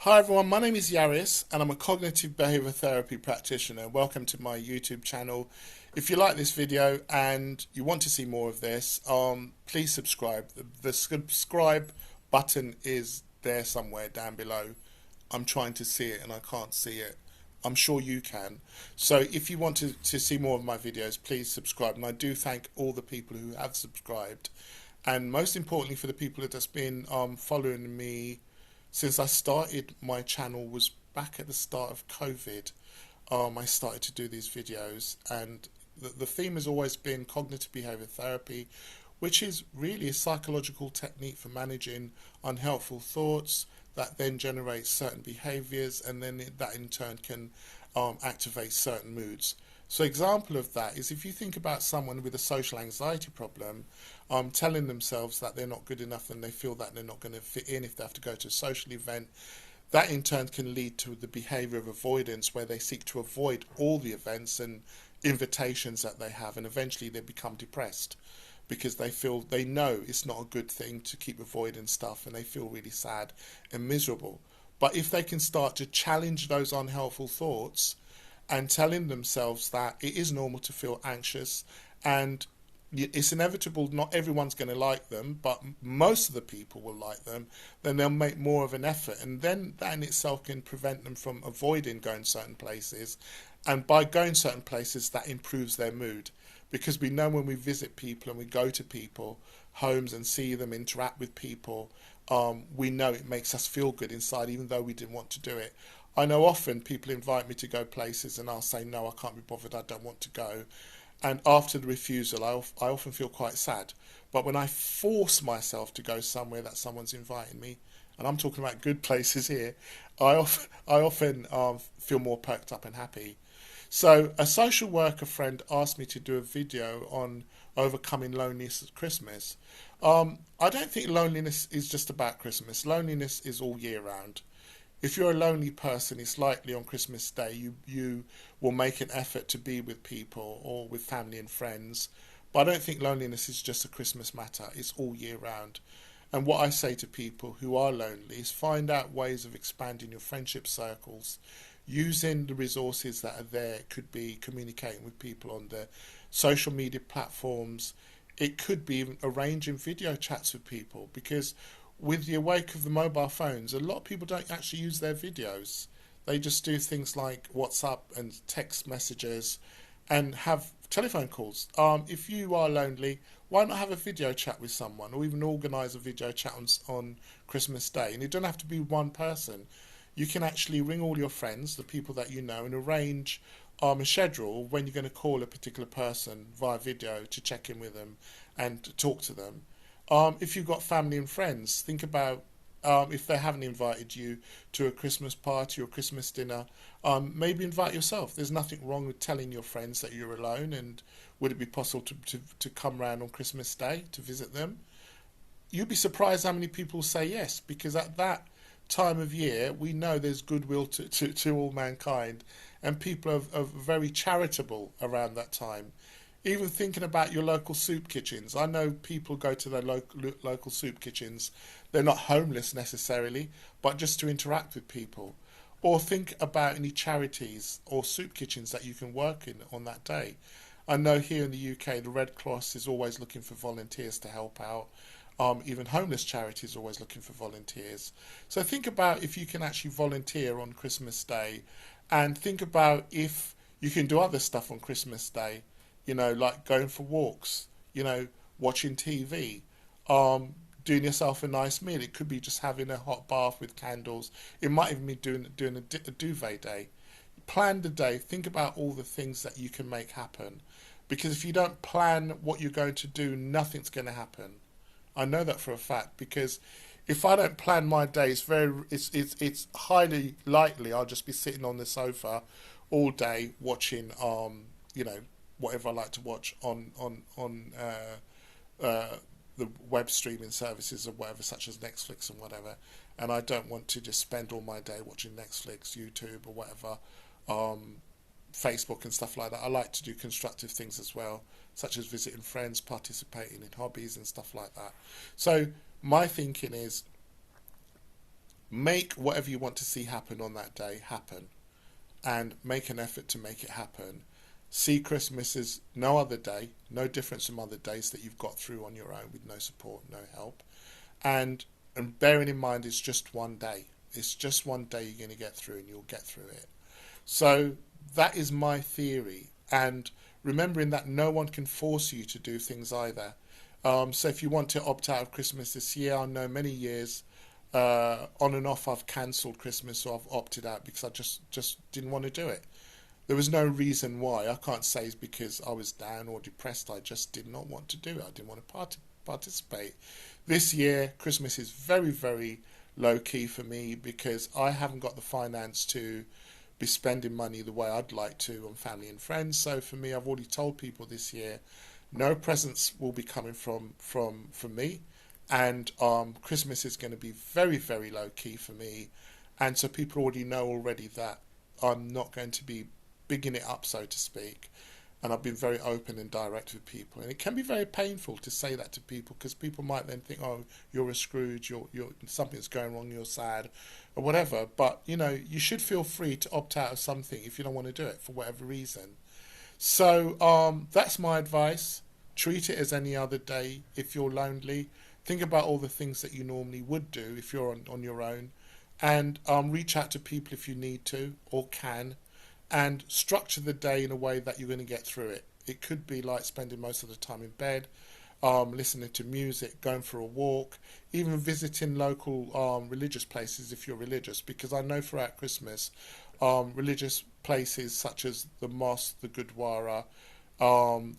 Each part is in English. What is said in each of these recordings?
Hi everyone, my name is Yaris and I'm a cognitive behavior therapy practitioner. Welcome to my YouTube channel. If you like this video and you want to see more of this, please subscribe. The subscribe button is there somewhere down below. I'm trying to see it and I can't see it. I'm sure you can. So if you want to see more of my videos, please subscribe. And I do thank all the people who have subscribed. And most importantly for the people that have been following me since I started my channel was back at the start of COVID. I started to do these videos, and the theme has always been cognitive behavior therapy, which is really a psychological technique for managing unhelpful thoughts that then generate certain behaviors, and then that in turn can activate certain moods. So example of that is if you think about someone with a social anxiety problem, telling themselves that they're not good enough and they feel that they're not going to fit in if they have to go to a social event, that in turn can lead to the behavior of avoidance where they seek to avoid all the events and invitations that they have, and eventually they become depressed because they know it's not a good thing to keep avoiding stuff and they feel really sad and miserable. But if they can start to challenge those unhelpful thoughts and telling themselves that it is normal to feel anxious and it's inevitable not everyone's going to like them, but most of the people will like them, then they'll make more of an effort, and then that in itself can prevent them from avoiding going certain places, and by going certain places that improves their mood, because we know when we visit people and we go to people homes and see them interact with people, we know it makes us feel good inside even though we didn't want to do it. I know often people invite me to go places and I'll say no, I can't be bothered, I don't want to go. And after the refusal, I often feel quite sad. But when I force myself to go somewhere that someone's inviting me, and I'm talking about good places here, I often feel more perked up and happy. So a social worker friend asked me to do a video on overcoming loneliness at Christmas. I don't think loneliness is just about Christmas. Loneliness is all year round. If you're a lonely person, it's likely on Christmas Day you will make an effort to be with people or with family and friends. But I don't think loneliness is just a Christmas matter. It's all year round. And what I say to people who are lonely is find out ways of expanding your friendship circles, using the resources that are there. It could be communicating with people on the social media platforms. It could be even arranging video chats with people, because with the awake of the mobile phones, a lot of people don't actually use their videos. They just do things like WhatsApp and text messages and have telephone calls. If you are lonely, why not have a video chat with someone, or even organise a video chat on Christmas Day? And it don't have to be one person. You can actually ring all your friends, the people that you know, and arrange a schedule when you're going to call a particular person via video to check in with them and to talk to them. If you've got family and friends, think about if they haven't invited you to a Christmas party or Christmas dinner, maybe invite yourself. There's nothing wrong with telling your friends that you're alone, and would it be possible to come round on Christmas Day to visit them? You'd be surprised how many people say yes, because at that time of year we know there's goodwill to all mankind, and people are very charitable around that time. Even thinking about your local soup kitchens. I know people go to their local soup kitchens. They're not homeless necessarily, but just to interact with people. Or think about any charities or soup kitchens that you can work in on that day. I know here in the UK, the Red Cross is always looking for volunteers to help out. Even homeless charities are always looking for volunteers. So think about if you can actually volunteer on Christmas Day, and think about if you can do other stuff on Christmas Day. Like going for walks, watching TV, doing yourself a nice meal. It could be just having a hot bath with candles. It might even be doing a duvet day. Plan the day. Think about all the things that you can make happen. Because if you don't plan what you're going to do, nothing's going to happen. I know that for a fact, because if I don't plan my day, it's highly likely I'll just be sitting on the sofa all day watching whatever I like to watch on the web streaming services or whatever, such as Netflix and whatever. And I don't want to just spend all my day watching Netflix, YouTube, or whatever, Facebook and stuff like that. I like to do constructive things as well, such as visiting friends, participating in hobbies and stuff like that. So my thinking is, make whatever you want to see happen on that day happen, and make an effort to make it happen. See Christmas as no other day, no difference from other days that you've got through on your own with no support, no help. And bearing in mind it's just one day. It's just one day you're going to get through, and you'll get through it. So that is my theory. And remembering that no one can force you to do things either. So if you want to opt out of Christmas this year, I know many years on and off I've cancelled Christmas, or I've opted out because I just didn't want to do it. There was no reason why. I can't say it's because I was down or depressed. I just did not want to do it. I didn't want to participate. This year, Christmas is very, very low key for me because I haven't got the finance to be spending money the way I'd like to on family and friends. So for me, I've already told people this year, no presents will be coming from me, and Christmas is going to be very, very low key for me. And so people already know already that I'm not going to be bigging it up, so to speak. And I've been very open and direct with people, and it can be very painful to say that to people, because people might then think, oh, you're a Scrooge, you're something's going wrong, you're sad or whatever. But you should feel free to opt out of something if you don't want to do it for whatever reason. So that's my advice. Treat it as any other day. If you're lonely, think about all the things that you normally would do if you're on your own, and reach out to people if you need to or can, and structure the day in a way that you're going to get through it. It could be like spending most of the time in bed, listening to music, going for a walk, even visiting local religious places if you're religious, because I know throughout Christmas, religious places such as the mosque, the Gurdwara,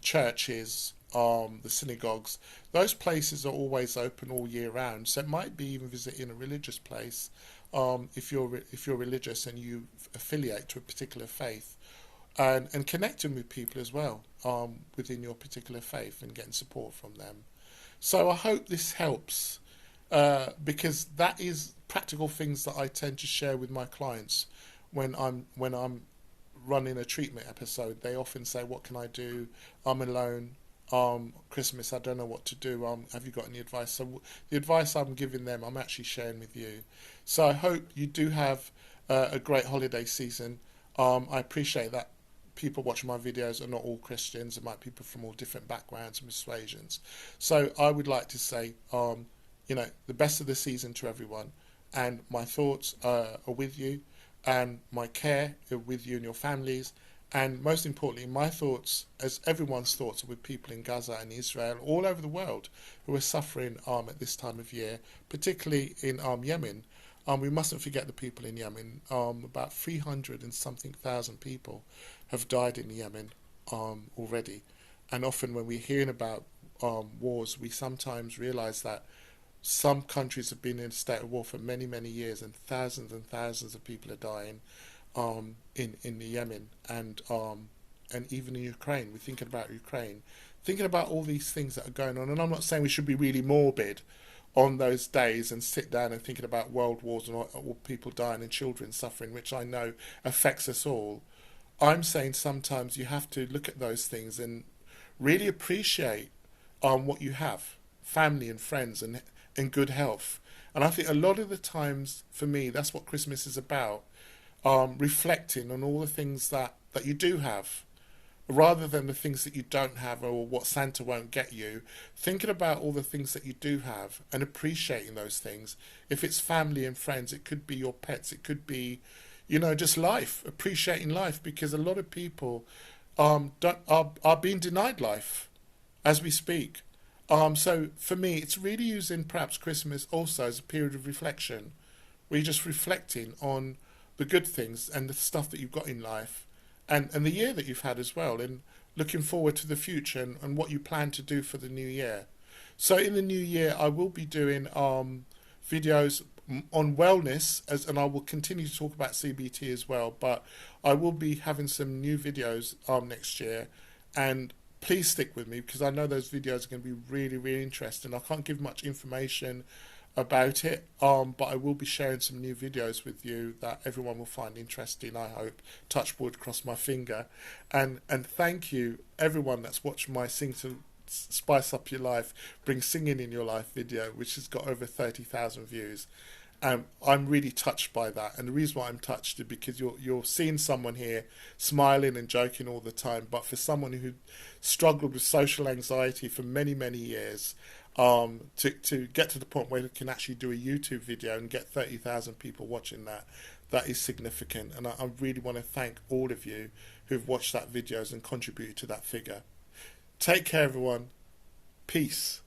churches, the synagogues, those places are always open all year round. So it might be even visiting a religious place if you're religious and you affiliate to a particular faith, and connecting with people as well within your particular faith and getting support from them. So I hope this helps, because that is practical things that I tend to share with my clients when I'm running a treatment episode. They often say, what can I do? I'm alone. Christmas, I don't know what to do. Have you got any advice? So the advice I'm giving them, I'm actually sharing with you. So I hope you do have a great holiday season. I appreciate that people watching my videos are not all Christians. There might be people from all different backgrounds and persuasions. So I would like to say, the best of the season to everyone. And my thoughts are with you, and my care are with you and your families. And most importantly, my thoughts, as everyone's thoughts, are with people in Gaza and Israel, all over the world, who are suffering at this time of year, particularly in Yemen. We mustn't forget the people in Yemen. About 300 and something thousand people have died in Yemen already. And often when we're hearing about wars, we sometimes realise that some countries have been in a state of war for many, many years, and thousands of people are dying in the Yemen, and even in Ukraine. We're thinking about Ukraine, thinking about all these things that are going on. And I'm not saying we should be really morbid on those days and sit down and thinking about world wars and all people dying and children suffering, which I know affects us all. I'm saying sometimes you have to look at those things and really appreciate what you have, family and friends and good health. And I think a lot of the times, for me, that's what Christmas is about. Reflecting on all the things that you do have, rather than the things that you don't have or what Santa won't get you. Thinking about all the things that you do have and appreciating those things. If it's family and friends, it could be your pets, it could be, just life, appreciating life, because a lot of people are being denied life as we speak. So for me, it's really using perhaps Christmas also as a period of reflection, where you're just reflecting on the good things and the stuff that you've got in life, and the year that you've had as well, and looking forward to the future and what you plan to do for the new year. So in the new year, I will be doing videos on wellness, and I will continue to talk about CBT as well, but I will be having some new videos next year, and please stick with me, because I know those videos are going to be really, really interesting. I can't give much information about it, but I will be sharing some new videos with you that everyone will find interesting, I hope. Touch wood, cross my finger. And thank you everyone that's watched my Sing to Spice Up Your Life, Bring Singing in Your Life video, which has got over 30,000 views. I'm really touched by that, and the reason why I'm touched is because you're seeing someone here smiling and joking all the time, but for someone who struggled with social anxiety for many years, to get to the point where you can actually do a YouTube video and get 30,000 people watching that is significant. And I really want to thank all of you who've watched that videos and contributed to that figure. Take care, everyone. Peace.